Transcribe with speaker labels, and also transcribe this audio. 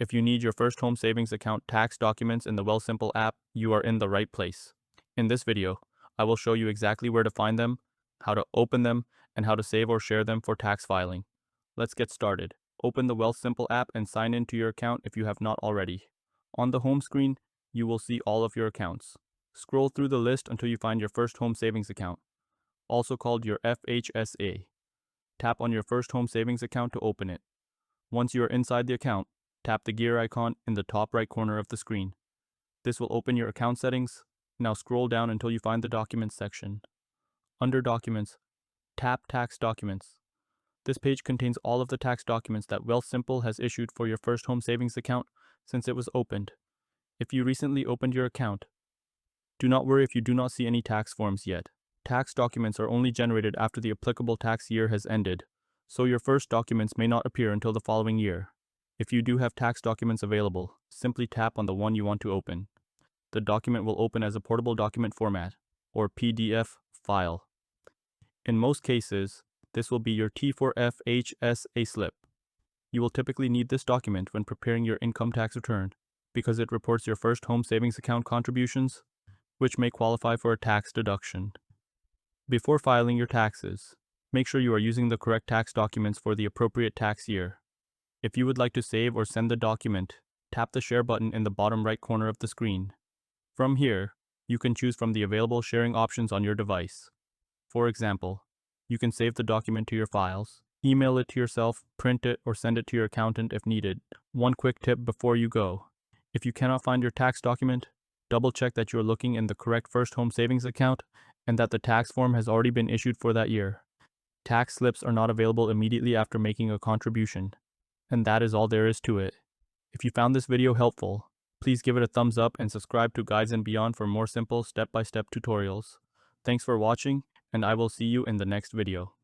Speaker 1: If you need your first home savings account tax documents in the Wealthsimple app, you are in the right place. In this video, I will show you exactly where to find them, how to open them, and how to save or share them for tax filing. Let's get started. Open the Wealthsimple app and sign into your account if you have not already. On the home screen, you will see all of your accounts. Scroll through the list until you find your first home savings account, also called your FHSA. Tap on your first home savings account to open it. Once you are inside the account, tap the gear icon in the top right corner of the screen. This will open your account settings. Now scroll down until you find the Documents section. Under Documents, tap Tax Documents. This page contains all of the tax documents that Wealthsimple has issued for your first home savings account since it was opened. If you recently opened your account, do not worry if you do not see any tax forms yet. Tax documents are only generated after the applicable tax year has ended, so your first documents may not appear until the following year. If you do have tax documents available, simply tap on the one you want to open. The document will open as a portable document format, or PDF, file. In most cases, this will be your T4 FHSA slip. You will typically need this document when preparing your income tax return because it reports your first home savings account contributions, which may qualify for a tax deduction. Before filing your taxes, make sure you are using the correct tax documents for the appropriate tax year. If you would like to save or send the document, tap the Share button in the bottom right corner of the screen. From here, you can choose from the available sharing options on your device. For example, you can save the document to your files, email it to yourself, print it, or send it to your accountant if needed. One quick tip before you go: if you cannot find your tax document, double check that you are looking in the correct first home savings account and that the tax form has already been issued for that year. Tax slips are not available immediately after making a contribution. And that is all there is to it. If you found this video helpful, please give it a thumbs up and subscribe to Guides and Beyond for more simple step-by-step tutorials. Thanks for watching, and I will see you in the next video.